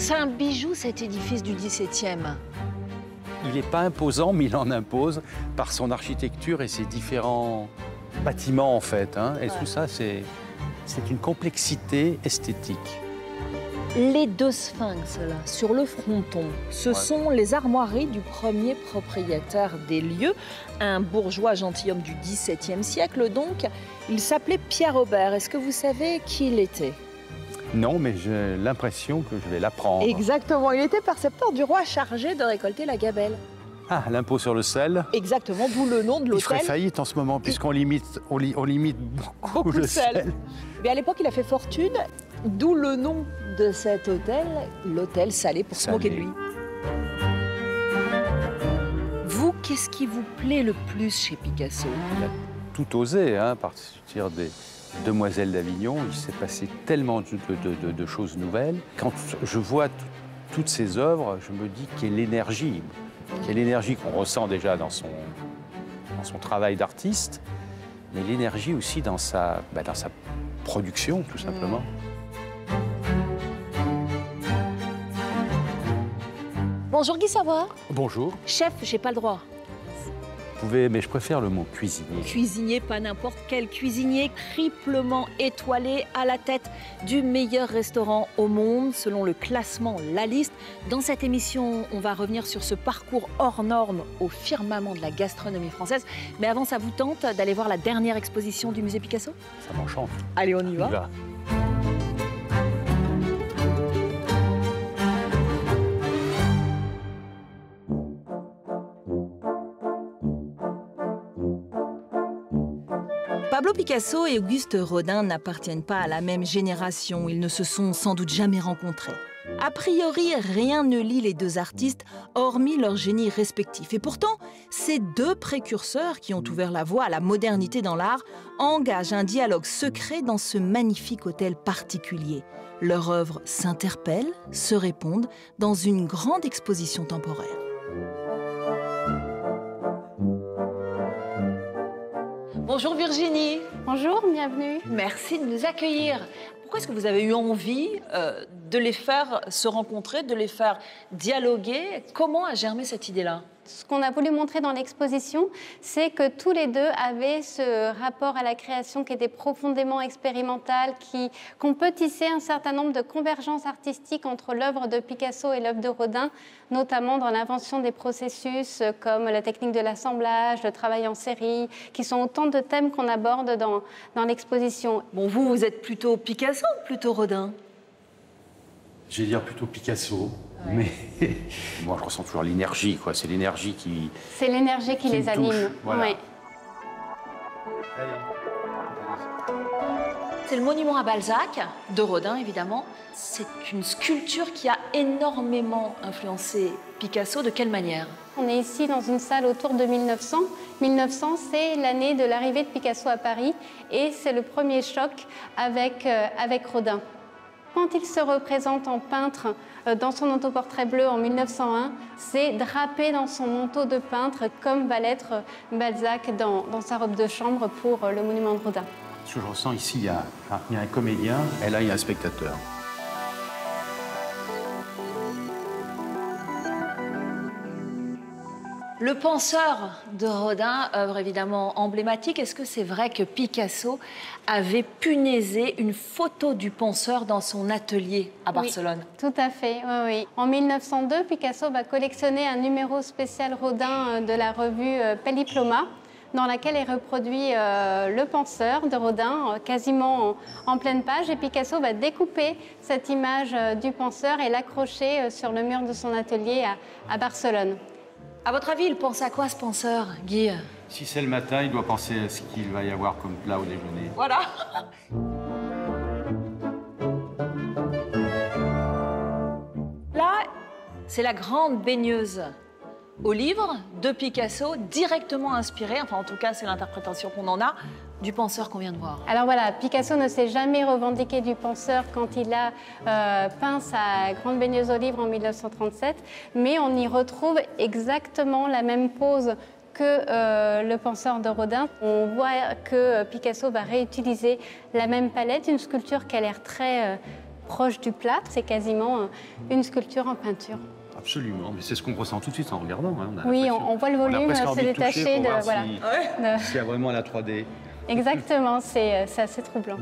C'est un bijou, cet édifice du XVIIe. Il n'est pas imposant, mais il en impose par son architecture et ses différents bâtiments, en fait. Hein. Et tout ça, c'est une complexité esthétique. Les deux sphinx, là, sur le fronton, ce sont les armoiries du premier propriétaire des lieux, un bourgeois gentilhomme du XVIIe siècle, donc. Il s'appelait Pierre Aubert. Est-ce que vous savez qui il était? Non, mais j'ai l'impression que je vais l'apprendre. Exactement, il était percepteur du roi chargé de récolter la gabelle. Ah, l'impôt sur le sel. Exactement, d'où le nom de l'hôtel. Il ferait faillite en ce moment, puisqu'on limite, on limite beaucoup le sel. Mais à l'époque, il a fait fortune, d'où le nom de cet hôtel, l'hôtel Salé, pour se moquer de lui. Vous, qu'est-ce qui vous plaît le plus chez Picasso? Il a tout osé, hein, à partir des Demoiselles d'Avignon. Il s'est passé tellement de choses nouvelles. Quand je vois toutes ces œuvres, je me dis quelle énergie qu'on ressent déjà dans son travail d'artiste, mais l'énergie aussi dans sa production, tout simplement. Bonjour Guy Savoie. Bonjour. Chef, j'ai pas le droit. Vous pouvez, mais je préfère le mot cuisinier. Cuisinier, pas n'importe quel cuisinier, triplement étoilé à la tête du meilleur restaurant au monde, selon le classement La Liste. Dans cette émission, on va revenir sur ce parcours hors norme au firmament de la gastronomie française. Mais avant, ça vous tente d'aller voir la dernière exposition du musée Picasso? Ça m'enchante. Allez, on y va. Pablo Picasso et Auguste Rodin n'appartiennent pas à la même génération. Ils ne se sont sans doute jamais rencontrés. A priori, rien ne lie les deux artistes, hormis leur génie respectif. Et pourtant, ces deux précurseurs qui ont ouvert la voie à la modernité dans l'art engagent un dialogue secret dans ce magnifique hôtel particulier. Leurs œuvres s'interpellent, se répondent dans une grande exposition temporaire. Bonjour Virginie. Bonjour, bienvenue. Merci de nous accueillir. Pourquoi est-ce que vous avez eu envie de les faire se rencontrer, de les faire dialoguer? Comment a germé cette idée-là? Ce qu'on a voulu montrer dans l'exposition, c'est que tous les deux avaient ce rapport à la création qui était profondément expérimental, qu'on peut tisser un certain nombre de convergences artistiques entre l'œuvre de Picasso et l'œuvre de Rodin, notamment dans l'invention des processus comme la technique de l'assemblage, le travail en série, qui sont autant de thèmes qu'on aborde dans l'exposition. Bon, vous êtes plutôt Picasso ou plutôt Rodin? Je vais dire plutôt Picasso. Ouais. Mais moi, je ressens toujours l'énergie, quoi. C'est l'énergie qui... C'est l'énergie qui les anime. Voilà. Ouais. C'est le monument à Balzac, de Rodin, évidemment. C'est une sculpture qui a énormément influencé Picasso. De quelle manière? On est ici dans une salle autour de 1900. 1900, c'est l'année de l'arrivée de Picasso à Paris et c'est le premier choc avec Rodin. Quand il se représente en peintre dans son autoportrait bleu en 1901, c'est drapé dans son manteau de peintre comme va l'être Balzac dans sa robe de chambre pour le monument de Rodin. Ce que je ressens ici, il y a un comédien et là, il y a un spectateur. Le penseur de Rodin, œuvre évidemment emblématique. Est-ce que c'est vrai que Picasso avait punaisé une photo du penseur dans son atelier à Barcelone? Oui, tout à fait, oui. En 1902, Picasso va collectionner un numéro spécial Rodin de la revue Pelliploma, dans laquelle est reproduit le penseur de Rodin, quasiment en pleine page. Et Picasso va découper cette image du penseur et l'accrocher sur le mur de son atelier à Barcelone. À votre avis, il pense à quoi, ce penseur, Guy? Si c'est le matin, il doit penser à ce qu'il va y avoir comme plat au déjeuner. Voilà. Là, c'est la grande baigneuse au livre de Picasso, directement inspirée, enfin en tout cas c'est l'interprétation qu'on en a, du penseur qu'on vient de voir. Alors voilà, Picasso ne s'est jamais revendiqué du penseur quand il a peint sa grande baigneuse au livre en 1937, mais on y retrouve exactement la même pose que le penseur de Rodin. On voit que Picasso va réutiliser la même palette, une sculpture qui a l'air très proche du plat. C'est quasiment une sculpture en peinture. Absolument, mais c'est ce qu'on ressent tout de suite en regardant. Hein. Oui, on voit le volume se détacher de... Voilà. S'il y a vraiment la 3D. Exactement, c'est assez troublant.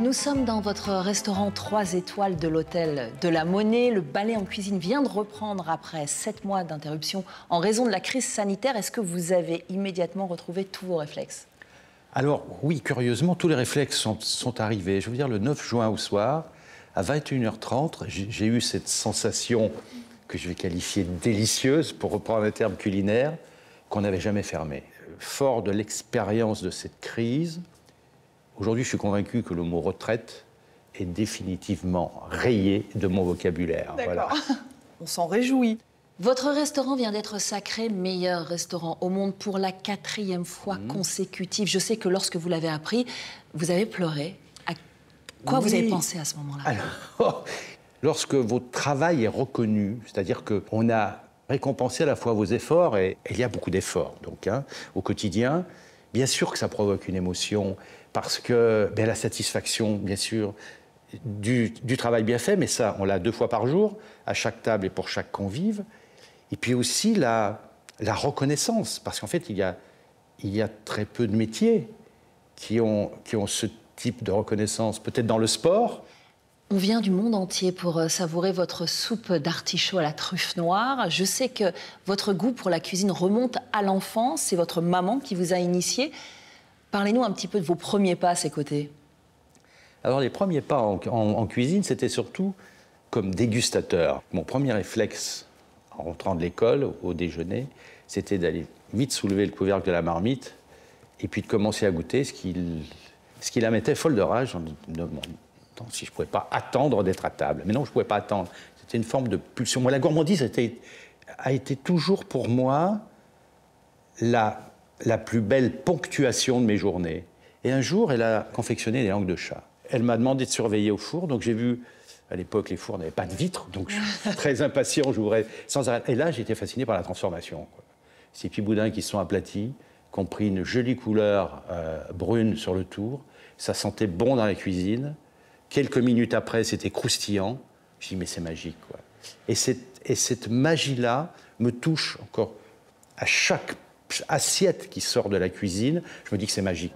Nous sommes dans votre restaurant 3 étoiles de l'hôtel de la Monnaie. Le ballet en cuisine vient de reprendre après 7 mois d'interruption en raison de la crise sanitaire. Est-ce que vous avez immédiatement retrouvé tous vos réflexes? Alors oui, curieusement, tous les réflexes sont arrivés. Je veux dire, le 9 juin au soir, à 21h30, j'ai eu cette sensation que je vais qualifier de délicieuse, pour reprendre un terme culinaire, qu'on n'avait jamais fermé. Fort de l'expérience de cette crise, aujourd'hui, je suis convaincu que le mot retraite est définitivement rayé de mon vocabulaire. D'accord. Voilà. On s'en réjouit. Votre restaurant vient d'être sacré meilleur restaurant au monde pour la 4e fois consécutive. Je sais que lorsque vous l'avez appris, vous avez pleuré. À quoi vous avez pensé à ce moment-là? Alors, lorsque votre travail est reconnu, c'est-à-dire qu'on a récompensé à la fois vos efforts, et il y a beaucoup d'efforts donc, au quotidien, bien sûr que ça provoque une émotion, parce que la satisfaction, bien sûr, du travail bien fait, mais ça, on l'a 2 fois par jour, à chaque table et pour chaque convive. Et puis aussi la reconnaissance, parce qu'en fait, il y a très peu de métiers qui ont ce type de reconnaissance, peut-être dans le sport. On vient du monde entier pour savourer votre soupe d'artichaut à la truffe noire. Je sais que votre goût pour la cuisine remonte à l'enfance, c'est votre maman qui vous a initié. Parlez-nous un petit peu de vos premiers pas à ses côtés. Alors, les premiers pas en cuisine, c'était surtout comme dégustateur. Mon premier réflexe, en rentrant de l'école, au déjeuner, c'était d'aller vite soulever le couvercle de la marmite et puis de commencer à goûter, ce qui la mettait folle de rage en demandant si je ne pouvais pas attendre d'être à table. Mais non, je ne pouvais pas attendre. C'était une forme de pulsion. Moi, la gourmandise a été toujours pour moi la plus belle ponctuation de mes journées. Et un jour, elle a confectionné des langues de chat. Elle m'a demandé de surveiller au four, donc j'ai vu... À l'époque, les fours n'avaient pas de vitres, donc je suis très impatient, j'ouvrais sans arrêt. Et là, j'ai été fasciné par la transformation. Ces petits boudins qui se sont aplatis, qui ont pris une jolie couleur brune sur le tour. Ça sentait bon dans la cuisine. Quelques minutes après, c'était croustillant. Je me dis, mais c'est magique, quoi. Et cette magie-là me touche encore à chaque assiette qui sort de la cuisine. Je me dis que c'est magique.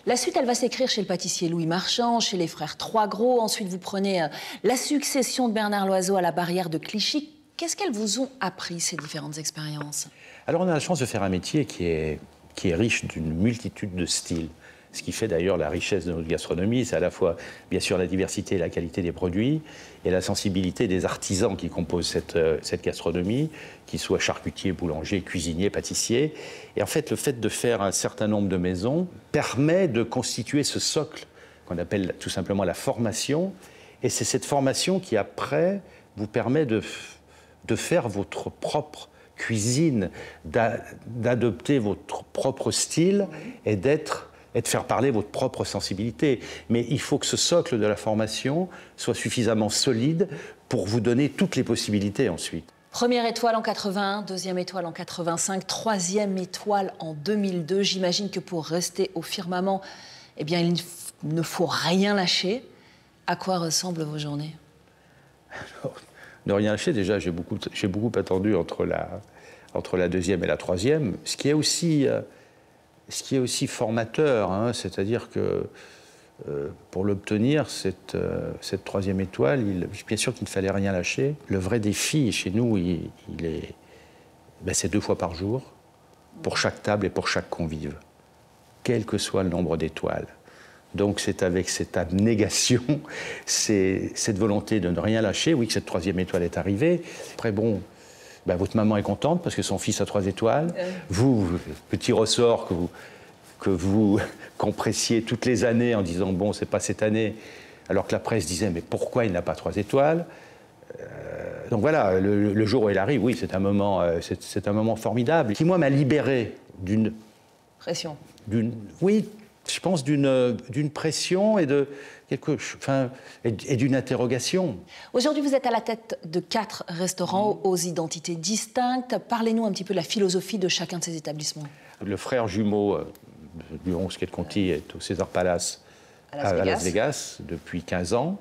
La suite, elle va s'écrire chez le pâtissier Louis Marchand, chez les frères Trois-Gros. Ensuite, vous prenez la succession de Bernard Loiseau à la barrière de Clichy. Qu'est-ce qu'elles vous ont appris, ces différentes expériences? Alors, on a la chance de faire un métier qui est riche d'une multitude de styles. Ce qui fait d'ailleurs la richesse de notre gastronomie, c'est à la fois, bien sûr, la diversité et la qualité des produits, et la sensibilité des artisans qui composent cette gastronomie, qu'ils soient charcutiers, boulangers, cuisiniers, pâtissiers. Et en fait, le fait de faire un certain nombre de maisons permet de constituer ce socle qu'on appelle tout simplement la formation. Et c'est cette formation qui, après, vous permet de faire votre propre cuisine, d'adopter votre propre style et de faire parler votre propre sensibilité. Mais il faut que ce socle de la formation soit suffisamment solide pour vous donner toutes les possibilités ensuite. Première étoile en 81, deuxième étoile en 85, troisième étoile en 2002. J'imagine que pour rester au firmament, eh bien, il ne faut rien lâcher. À quoi ressemblent vos journées? Alors, ne rien lâcher, déjà, j'ai beaucoup attendu entre la deuxième et la troisième, ce qui est aussi formateur, hein, c'est-à-dire que pour l'obtenir, cette troisième étoile, bien sûr qu'il ne fallait rien lâcher. Le vrai défi chez nous, c'est 2 fois par jour, pour chaque table et pour chaque convive, quel que soit le nombre d'étoiles. Donc c'est avec cette abnégation, cette volonté de ne rien lâcher, oui, que cette troisième étoile est arrivée. Après, bon, votre maman est contente parce que son fils a 3 étoiles. Vous, petit ressort que vous compressiez toutes les années en disant, bon, c'est pas cette année, alors que la presse disait, mais pourquoi il n'a pas 3 étoiles? Donc voilà, le jour où elle arrive, oui, c'est un moment formidable, qui, moi, m'a libéré d'une... Pression. Oui, Je pense d'une pression et d'une interrogation. Aujourd'hui, vous êtes à la tête de 4 restaurants aux identités distinctes. Parlez-nous un petit peu de la philosophie de chacun de ces établissements. Le frère jumeau du 11 quai de Conti est au César Palace à Las Vegas depuis 15 ans.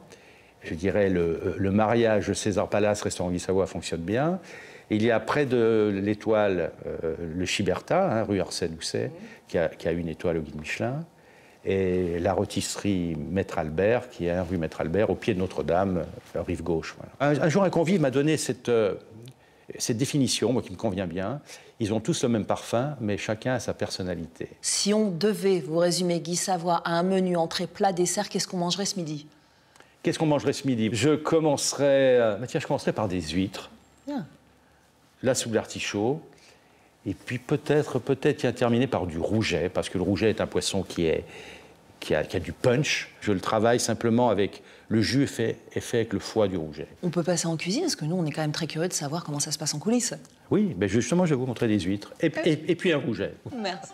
Je dirais le mariage César Palace, restaurant Guy Savoy fonctionne bien. Il y a près de l'Étoile le Chiberta, rue Arcet-Doucet, qui a une étoile au guide Michelin. Et la rôtisserie Maître Albert, qui est rue Maître Albert, au pied de Notre-Dame, rive gauche. Voilà. Un jour, un convive m'a donné cette définition, moi, qui me convient bien. Ils ont tous le même parfum, mais chacun a sa personnalité. Si on devait vous résumer Guy Savoy à un menu entrée, plat, dessert, qu'est-ce qu'on mangerait ce midi? Qu'est-ce qu'on mangerait ce midi? Je commencerai par des huîtres. Bien. La soupe d'artichaut. Et puis peut-être terminer par du rouget, parce que le rouget est un poisson qui a du punch. Je le travaille simplement avec le jus est fait avec le foie du rouget. On peut passer en cuisine, parce que nous, on est quand même très curieux de savoir comment ça se passe en coulisses. Oui, ben justement, je vais vous montrer des huîtres. Et puis un rouget. Merci.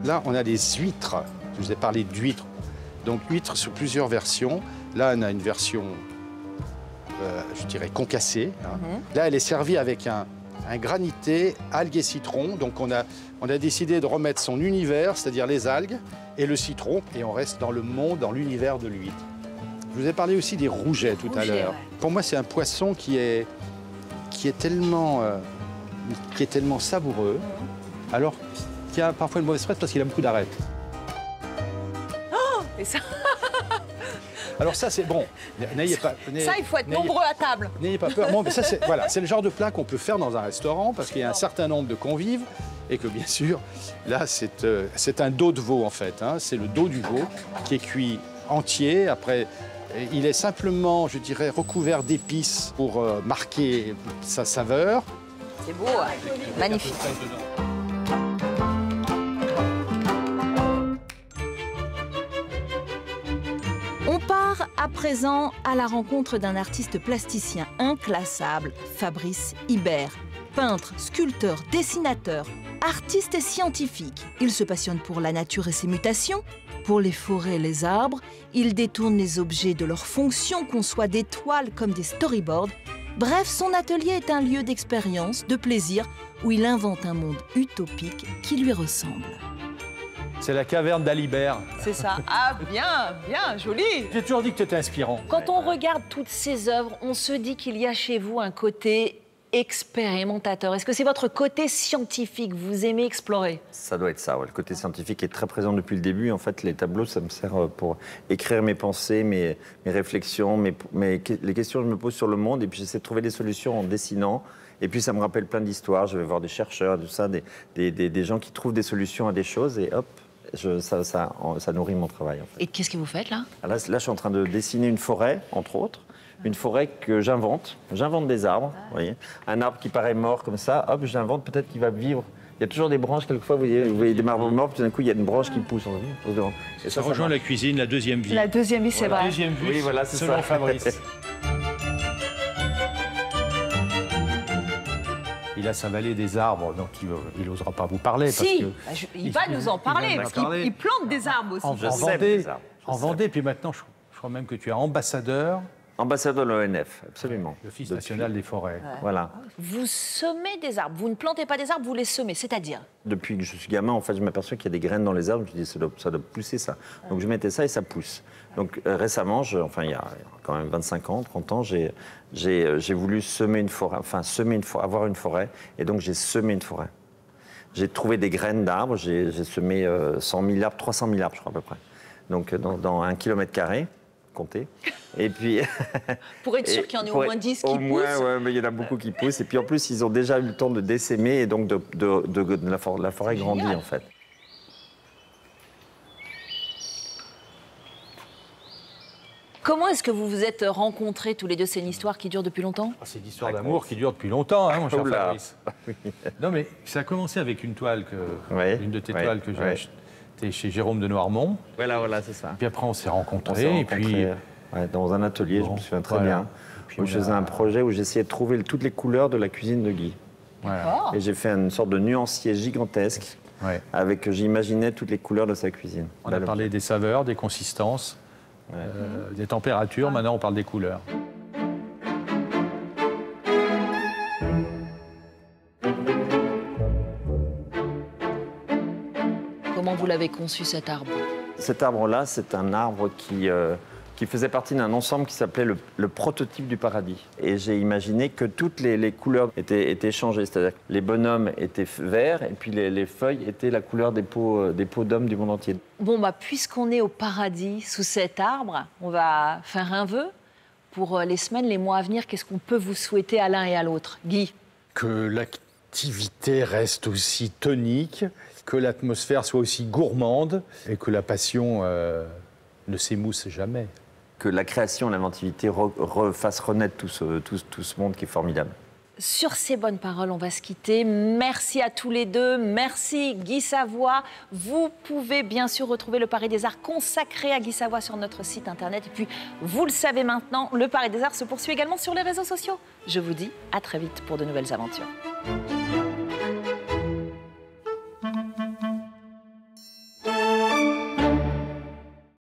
Là, on a des huîtres. Je vous ai parlé d'huîtres. Donc, huîtres sur plusieurs versions. Là, on a une version, je dirais, concassée. Là, elle est servie avec un granité, algues et citron. Donc, on a décidé de remettre son univers, c'est-à-dire les algues et le citron. Et on reste dans le monde, dans l'univers de l'huître. Je vous ai parlé aussi des rougets tout à l'heure. Ouais. Pour moi, c'est un poisson qui est tellement savoureux. Alors, qui a parfois une mauvaise presse parce qu'il a beaucoup d'arêtes. Oh, et ça... Alors ça, c'est bon. N'ayez pas... Ça, il faut être nombreux à table. N'ayez pas peur. Bon, mais ça, c'est le genre de plat qu'on peut faire dans un restaurant parce qu'il y a un certain nombre de convives et que, bien sûr, là, c'est un dos de veau, en fait. C'est le dos du veau qui est cuit entier. Après, il est simplement, je dirais, recouvert d'épices pour marquer sa saveur. C'est beau, hein. Magnifique. On part à présent à la rencontre d'un artiste plasticien inclassable, Fabrice Hibert. Peintre, sculpteur, dessinateur, artiste et scientifique. Il se passionne pour la nature et ses mutations, pour les forêts et les arbres. Il détourne les objets de leur fonction, conçoit des toiles comme des storyboards. Bref, son atelier est un lieu d'expérience, de plaisir, où il invente un monde utopique qui lui ressemble. C'est la caverne d'Alibert. C'est ça. Ah, bien, joli. J'ai toujours dit que tu étais inspirant. Quand on regarde toutes ces œuvres, on se dit qu'il y a chez vous un côté expérimentateur. Est-ce que c'est votre côté scientifique? Vous aimez explorer? Ça doit être ça, ouais. Le côté scientifique est très présent depuis le début. En fait, les tableaux, ça me sert pour écrire mes pensées, mes réflexions, les questions que je me pose sur le monde. Et puis, j'essaie de trouver des solutions en dessinant. Et puis, ça me rappelle plein d'histoires. Je vais voir des chercheurs, tout ça, des gens qui trouvent des solutions à des choses. Et hop, ça nourrit mon travail. En fait. Et qu'est-ce que vous faites là? Là, je suis en train de dessiner une forêt, entre autres. Une forêt que j'invente. J'invente des arbres, vous voyez. Un arbre qui paraît mort comme ça, hop, j'invente peut-être qu'il va vivre. Il y a toujours des branches, quelquefois, vous voyez des arbres morts, puis d'un coup, il y a une branche qui pousse. Et ça rejoint la cuisine, la deuxième vie. La deuxième vie, c'est vrai. La deuxième vie, oui, voilà, c'est selon ça. Fabrice. Il a sa vallée des arbres, donc il n'osera pas vous parler. Si, parce que il va nous en parler, parce qu'il plante des arbres aussi. En Vendée, puis maintenant, je crois même que tu es ambassadeur. Ambassadeur de l'ONF, absolument. L'Office national des forêts. Ouais. Voilà. Vous semez des arbres, vous ne plantez pas des arbres, vous les semez, c'est-à-dire? Depuis que je suis gamin, en fait, je m'aperçois qu'il y a des graines dans les arbres, je me dis ça doit pousser ça. Donc je mettais ça et ça pousse. Donc récemment, il y a quand même 25 ans, 30 ans, j'ai voulu semer une forêt, avoir une forêt, et donc j'ai semé une forêt. J'ai trouvé des graines d'arbres, j'ai semé 100 000 arbres, 300 000 arbres, je crois à peu près. Donc dans 1 km². Compter. Et puis... Pour être sûr qu'il y en ait au moins 10 qui poussent. Au moins, ouais, mais il y en a beaucoup qui poussent. Et puis en plus, ils ont déjà eu le temps de décémer et donc la forêt grandit en fait. Comment est-ce que vous vous êtes rencontrés tous les deux? C'est une histoire qui dure depuis longtemps? C'est une histoire d'amour qui dure depuis longtemps, hein, mon cher Oula. Fabrice. Non, mais ça a commencé avec une toile, une de tes toiles que j'ai achetée chez Jérôme de Noirmont. Voilà, c'est ça. Puis après, on s'est On s'est rencontrés. Et puis, dans un atelier, je me souviens très bien, puis où je faisais un projet où j'essayais de trouver toutes les couleurs de la cuisine de Guy. voilà. Et j'ai fait une sorte de nuancier gigantesque avec, j'imaginais toutes les couleurs de sa cuisine. On a parlé des saveurs, des consistances, des températures. Maintenant, on parle des couleurs. Comment vous l'avez conçu, cet arbre? Cet arbre-là, c'est un arbre qui faisait partie d'un ensemble qui s'appelait le prototype du paradis. Et j'ai imaginé que toutes les couleurs étaient changées. C'est-à-dire que les bonhommes étaient verts et puis les feuilles étaient la couleur des peaux d'hommes du monde entier. Bon, puisqu'on est au paradis, sous cet arbre, on va faire un vœu. Pour les semaines, les mois à venir, qu'est-ce qu'on peut vous souhaiter à l'un et à l'autre? Guy? Que l'activité reste aussi tonique, que l'atmosphère soit aussi gourmande et que la passion ne s'émousse jamais. Que la création, l'inventivité fasse renaître tout ce monde qui est formidable. Sur ces bonnes paroles, on va se quitter. Merci à tous les deux. Merci Guy Savoy. Vous pouvez bien sûr retrouver le Paris des Arts consacré à Guy Savoy sur notre site internet. Et puis, vous le savez maintenant, le Paris des Arts se poursuit également sur les réseaux sociaux. Je vous dis à très vite pour de nouvelles aventures.